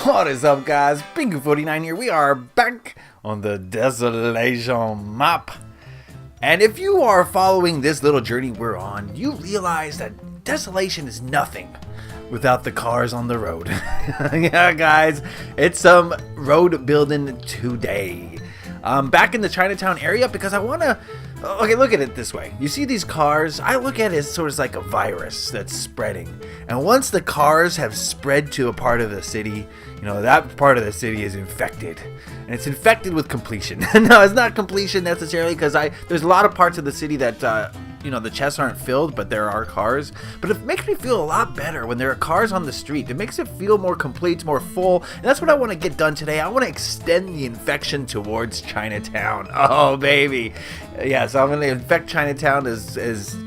What is up, guys? Pingu49 here. We are back on the Desolation map. And if you are following this little journey we're on, you realize that Desolation is nothing without the cars on the road. Yeah, guys, it's some road building today. I'm back in the Chinatown area because I want to... Okay, look at it this way. You see these cars? I look at it as sort of like a virus that's spreading. And once the cars have spread to a part of the city, you know, that part of the city is infected. And it's infected with completion. No, it's not completion necessarily, because there's a lot of parts of the city that, you know, the chests aren't filled, but there are cars. But it makes me feel a lot better when there are cars on the street. It makes it feel more complete, more full. And that's what I want to get done today. I want to extend the infection towards Chinatown. Oh, baby. Yeah, so I'm going to infect Chinatown as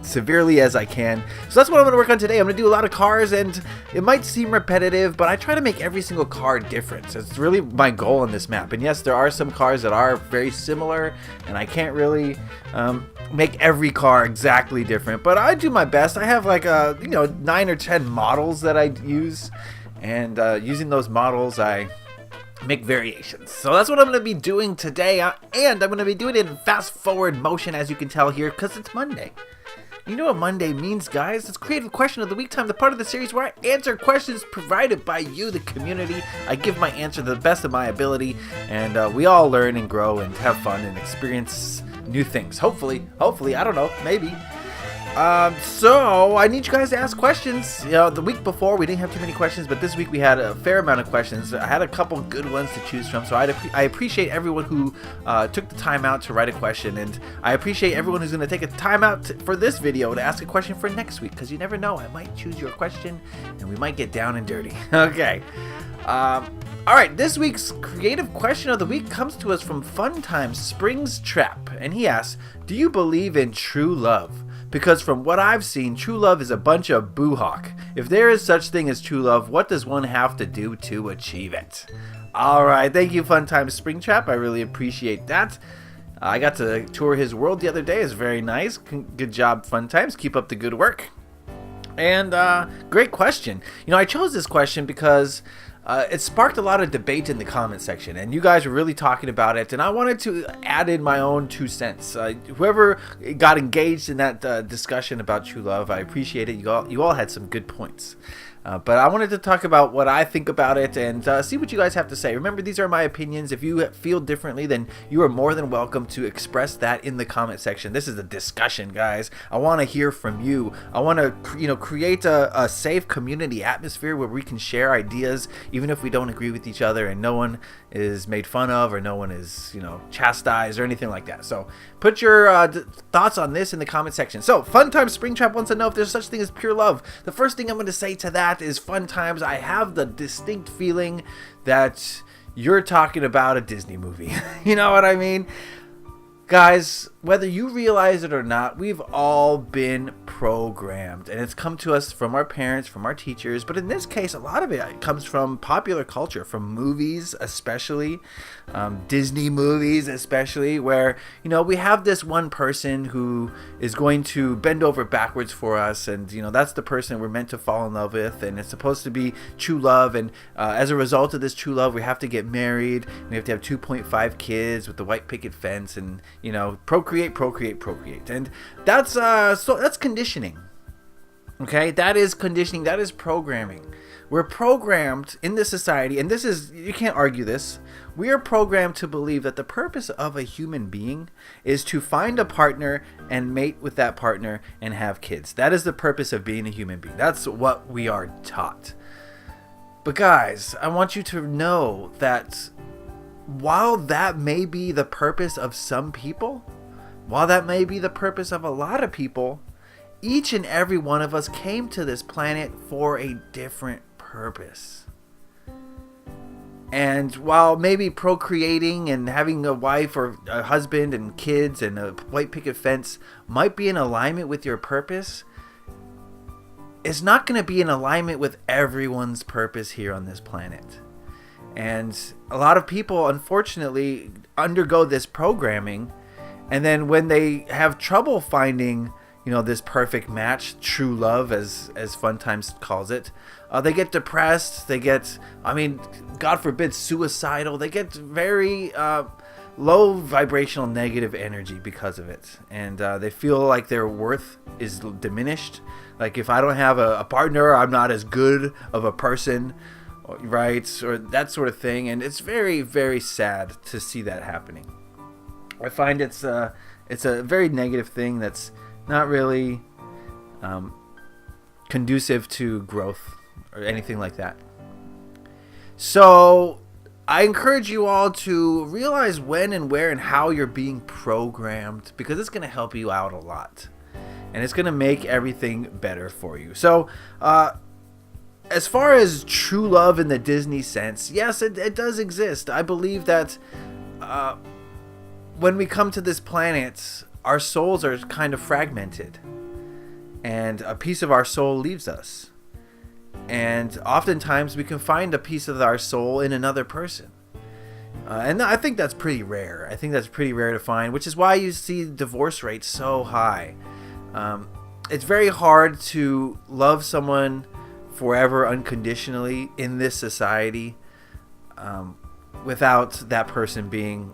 severely as I can. So that's what I'm going to work on today. I'm going to do a lot of cars, and it might seem repetitive, but I try to make every single car different. So it's really my goal on this map. And yes, there are some cars that are very similar, and I can't really make every car exactly different, but I do my best. I have like 9 or 10 models that I use, and using those models I make variations. So that's what I'm going to be doing today, and I'm going to be doing it in fast forward motion, as you can tell here, because it's Monday. You know what Monday means, guys? It's Creative Question of the Week time, the part of the series where I answer questions provided by you, the community. I give my answer to the best of my ability, and we all learn and grow and have fun and experience new things. Hopefully, I don't know, maybe. So I need you guys to ask questions. You know, the week before we didn't have too many questions, but this week we had a fair amount of questions. I had a couple good ones to choose from, so I appreciate everyone who took the time out to write a question, and I appreciate everyone who's going to take a time out for this video to ask a question for next week, because you never know, I might choose your question and we might get down and dirty. Okay. Alright, this week's creative question of the week comes to us from Fun Times Springs Trap, and he asks, do you believe in true love? Because from what I've seen, true love is a bunch of boo-hawk. If there is such thing as true love, what does one have to do to achieve it? Alright, thank you, Fun Times Springtrap. I really appreciate that. I got to tour his world the other day. It's very nice. Good job, Fun Times. Keep up the good work. And great question. You know, I chose this question because it sparked a lot of debate in the comment section, and you guys were really talking about it, and I wanted to add in my own 2 cents. Whoever got engaged in that discussion about true love, I appreciate it. You all had some good points. But I wanted to talk about what I think about it and see what you guys have to say. Remember, these are my opinions. If you feel differently, then you are more than welcome to express that in the comment section. This is a discussion, guys. I want to hear from you. I want to, create a safe community atmosphere where we can share ideas, even if we don't agree with each other, and no one is made fun of or no one is, chastised or anything like that. So put your thoughts on this in the comment section. So Fun Times Springtrap wants to know if there's such thing as pure love. The first thing I'm going to say to that is, Fun Times, I have the distinct feeling that you're talking about a Disney movie. You know what I mean? Guys, whether you realize it or not, we've all been programmed, and it's come to us from our parents, from our teachers, but in this case, a lot of it comes from popular culture, from movies especially, Disney movies especially, where, we have this one person who is going to bend over backwards for us, and, that's the person we're meant to fall in love with, and it's supposed to be true love, and as a result of this true love, we have to get married, we have to have 2.5 kids with the white picket fence, and procreate, and that's conditioning. Okay, that is conditioning. That is programming. We're programmed in this society, and this is, you can't argue this. We are programmed to believe that the purpose of a human being is to find a partner and mate with that partner and have kids. That is the purpose of being a human being. That's what we are taught. But guys, I want you to know that while that may be the purpose of some people, while that may be the purpose of a lot of people, each and every one of us came to this planet for a different purpose. And while maybe procreating and having a wife or a husband and kids and a white picket fence might be in alignment with your purpose, it's not going to be in alignment with everyone's purpose here on this planet. And a lot of people, unfortunately, undergo this programming, and then when they have trouble finding, this perfect match, true love, as Fun Times calls it. They get depressed. They get, God forbid, suicidal. They get very low vibrational negative energy because of it, and they feel like their worth is diminished. Like, if I don't have a partner, I'm not as good of a person, right? Or that sort of thing. And it's very, very sad to see that happening. I find it's a very negative thing that's not really conducive to growth or anything like that. So I encourage you all to realize when and where and how you're being programmed, because it's going to help you out a lot. And it's going to make everything better for you. So, as far as true love in the Disney sense, yes, it does exist. I believe that when we come to this planet, our souls are kind of fragmented. And a piece of our soul leaves us. And oftentimes we can find a piece of our soul in another person. And I think that's pretty rare. I think that's pretty rare to find, which is why you see divorce rates so high. It's very hard to love someone forever unconditionally in this society without that person being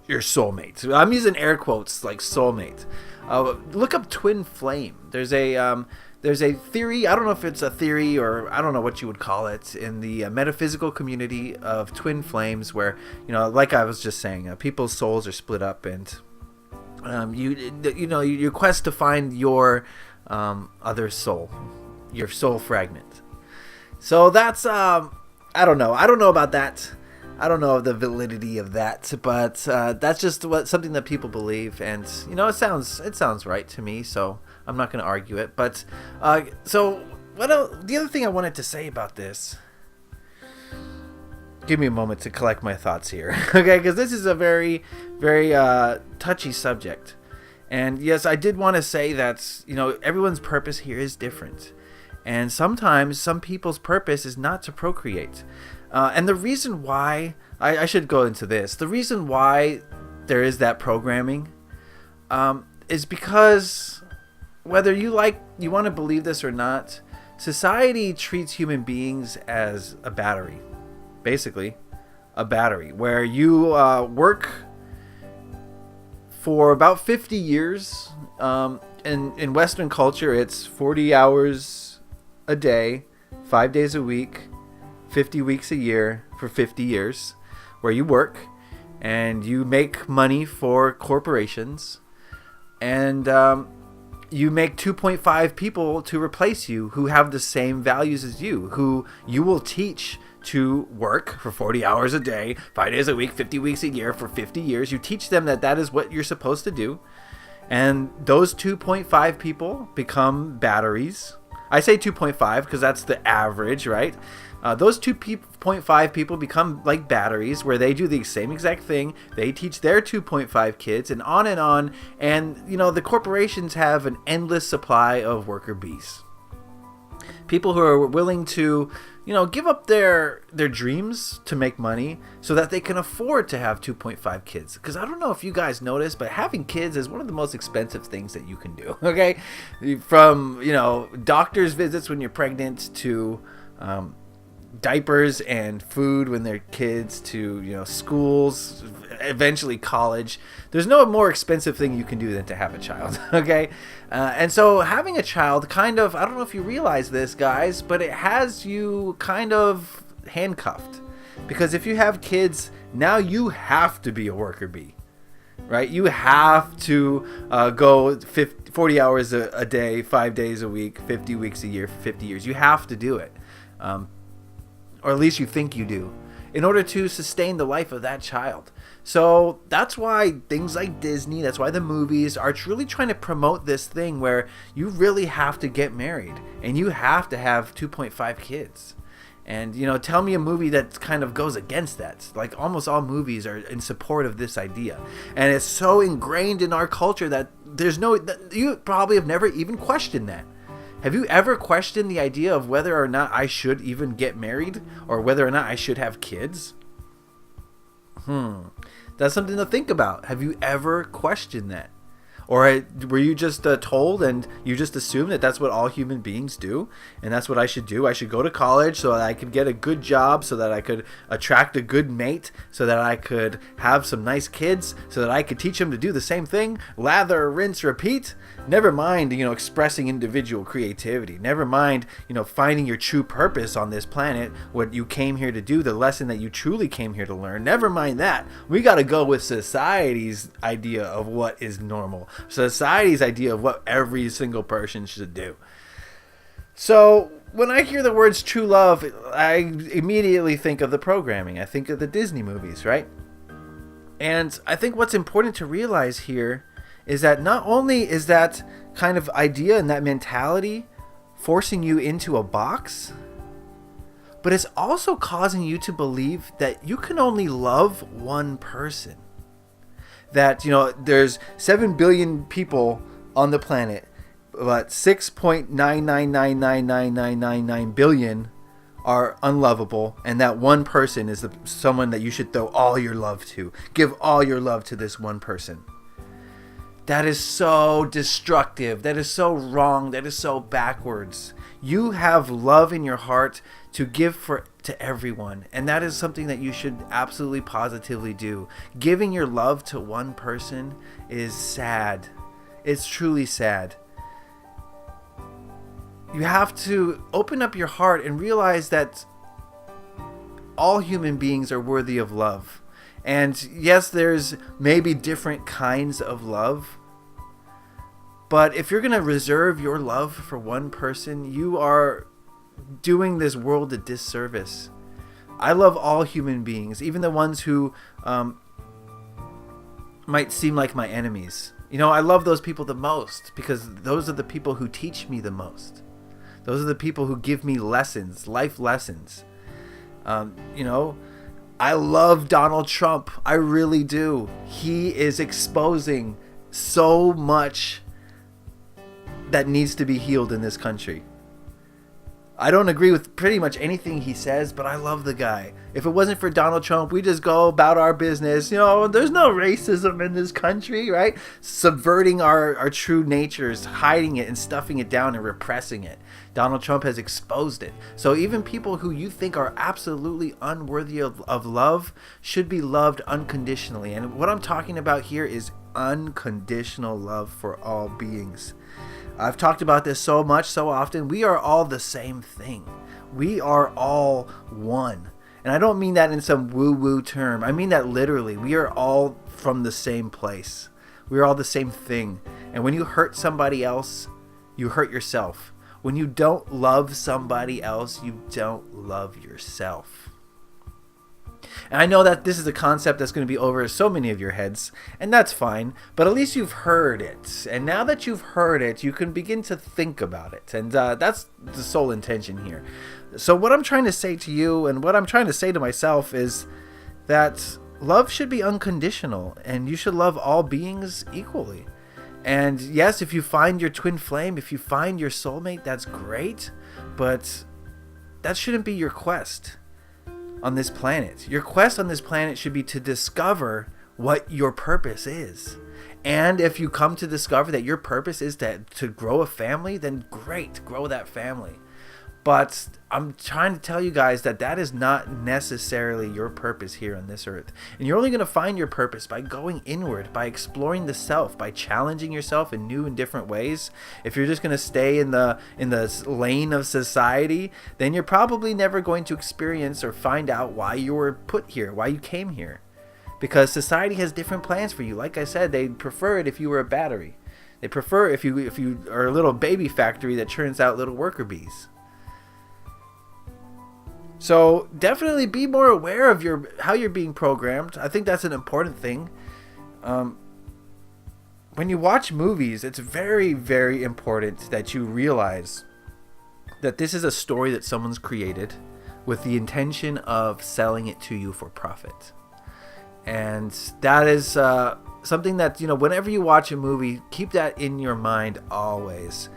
your soulmate. I'm using air quotes like soulmate. Look up twin flame. There's a theory. I don't know if it's a theory or I don't know what you would call it in the metaphysical community of twin flames, where like I was just saying, people's souls are split up, and your quest to find your other soul, your soul fragment. So that's I don't know about that. I don't know the validity of that, but that's just something that people believe, and it sounds right to me. So I'm not going to argue it. But so what else? The other thing I wanted to say about this. Give me a moment to collect my thoughts here, okay? Because this is a very, very touchy subject. And yes, I did want to say that, everyone's purpose here is different. And sometimes some people's purpose is not to procreate. And the reason why, I should go into this, the reason why there is that programming is because whether you want to believe this or not, society treats human beings as a battery. Basically, a battery where you work for about 50 years. In Western culture, it's 40 hours a day, 5 days a week, 50 weeks a year for 50 years, where you work and you make money for corporations, and you make 2.5 people to replace you who have the same values as you, who you will teach to work for 40 hours a day, 5 days a week, 50 weeks a year for 50 years. You teach them that is what you're supposed to do. And those 2.5 people become batteries. I say 2.5 because that's the average, right? Those 2.5 people become like batteries where they do the same exact thing. They teach their 2.5 kids, and on and on. And, the corporations have an endless supply of worker bees. People who are willing to, give up their dreams to make money so that they can afford to have 2.5 kids. Because I don't know if you guys notice, but having kids is one of the most expensive things that you can do. Okay, from doctor's visits when you're pregnant to diapers and food when they're kids to schools, eventually college. There's no more expensive thing you can do than to have a child. Okay, and so having a child kind of, I don't know if you realize this, guys, but it has you kind of handcuffed, because if you have kids now, you have to be a worker bee, right? You have to go 40 hours a day, 5 days a week, 50 weeks a year for 50 years. You have to do it. Or at least you think you do, in order to sustain the life of that child. So that's why things like Disney, that's why the movies are really trying to promote this thing where you really have to get married and you have to have 2.5 kids. And, tell me a movie that kind of goes against that. Like, almost all movies are in support of this idea. And it's so ingrained in our culture that you probably have never even questioned that. Have you ever questioned the idea of whether or not I should even get married, or whether or not I should have kids? That's something to think about. Have you ever questioned that? Or were you just told and you just assume that that's what all human beings do? And that's what I should do? I should go to college so that I could get a good job, so that I could attract a good mate, so that I could have some nice kids, so that I could teach them to do the same thing? Lather, rinse, repeat? Never mind, expressing individual creativity. Never mind, finding your true purpose on this planet, what you came here to do, the lesson that you truly came here to learn. Never mind that. We got to go with society's idea of what is normal. Society's idea of what every single person should do. So when I hear the words true love, I immediately think of the programming. I think of the Disney movies, right? And I think what's important to realize here is that not only is that kind of idea and that mentality forcing you into a box, but it's also causing you to believe that you can only love one person. That, there's 7 billion people on the planet, but 6.9999999 billion are unlovable, and that one person is someone that you should throw all your love to. Give all your love to this one person. That is so destructive. That is so wrong. That is so backwards. You have love in your heart to give to everyone, and that is something that you should absolutely positively do. Giving your love to one person is sad. It's truly sad. You have to open up your heart and realize that all human beings are worthy of love. And yes, there's maybe different kinds of love, but if you're going to reserve your love for one person, you are doing this world a disservice. I love all human beings, even the ones who might seem like my enemies. I love those people the most because those are the people who teach me the most. Those are the people who give me lessons, life lessons. I love Donald Trump. I really do. He is exposing so much that needs to be healed in this country. I don't agree with pretty much anything he says, but I love the guy. If it wasn't for Donald Trump, we just go about our business. There's no racism in this country, right? Subverting our true natures, hiding it and stuffing it down and repressing it. Donald Trump has exposed it. So even people who you think are absolutely unworthy of love should be loved unconditionally. And what I'm talking about here is unconditional love for all beings. I've talked about this so much, so often. We are all the same thing. We are all one. And I don't mean that in some woo-woo term. I mean that literally. We are all from the same place. We are all the same thing. And when you hurt somebody else, you hurt yourself. When you don't love somebody else, you don't love yourself. And I know that this is a concept that's going to be over so many of your heads, and that's fine, but at least you've heard it. And now that you've heard it, you can begin to think about it. And that's the sole intention here. So what I'm trying to say to you, and what I'm trying to say to myself, is that love should be unconditional, and you should love all beings equally. And yes, if you find your twin flame, if you find your soulmate, that's great, but that shouldn't be your quest on this planet. Your quest on this planet should be to discover what your purpose is. And if you come to discover that your purpose is to grow a family, then great, grow that family. But I'm trying to tell you guys that is not necessarily your purpose here on this earth. And you're only going to find your purpose by going inward, by exploring the self, by challenging yourself in new and different ways. If you're just going to stay in the lane of society, then you're probably never going to experience or find out why you were put here, why you came here. Because society has different plans for you. Like I said, they'd prefer it if you were a battery. They prefer if you are a little baby factory that churns out little worker bees. So definitely be more aware of how you're being programmed. I think that's an important thing. When you watch movies, it's very, very important that you realize that this is a story that someone's created with the intention of selling it to you for profit. And that is something that, whenever you watch a movie, keep that in your mind always.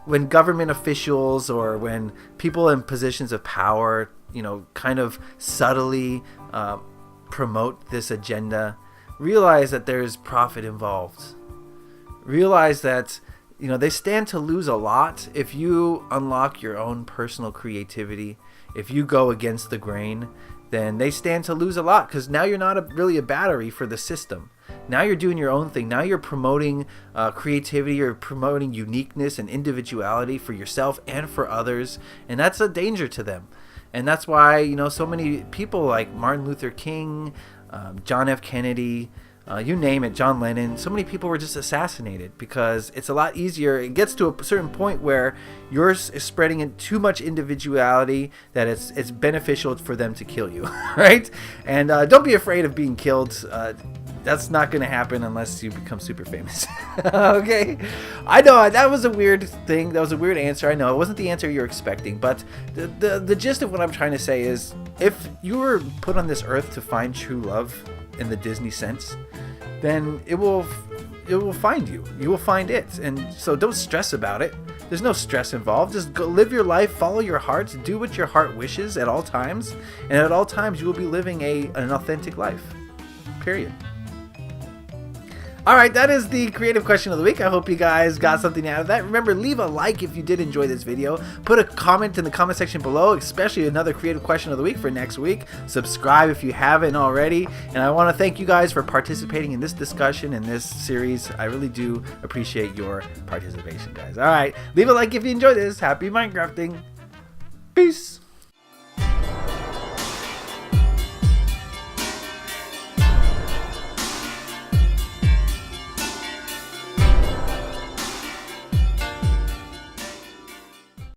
When government officials or when people in positions of power, kind of subtly promote this agenda, realize that there's profit involved. Realize that, they stand to lose a lot if you unlock your own personal creativity. If you go against the grain, then they stand to lose a lot, because now you're not really a battery for the system. Now you're doing your own thing. Now you're promoting creativity. You're promoting uniqueness and individuality for yourself and for others, and that's a danger to them. And that's why, so many people like Martin Luther King, John F. Kennedy, you name it, John Lennon, so many people were just assassinated, because it's a lot easier. It gets to a certain point where you're spreading in too much individuality that it's beneficial for them to kill you, right? And don't be afraid of being killed. That's not going to happen unless you become super famous. Okay? I know that was a weird thing. That was a weird answer. I know it wasn't the answer you're expecting, but the gist of what I'm trying to say is, if you were put on this earth to find true love in the Disney sense, then it will find you. You will find it. And so don't stress about it. There's no stress involved. Just go live your life, follow your heart, do what your heart wishes at all times, and at all times you will be living an authentic life. Period. All right, that is the creative question of the week. I hope you guys got something out of that. Remember, leave a like if you did enjoy this video. Put a comment in the comment section below, especially another creative question of the week for next week. Subscribe if you haven't already. And I want to thank you guys for participating in this discussion, in this series. I really do appreciate your participation, guys. All right, leave a like if you enjoyed this. Happy Minecrafting. Peace.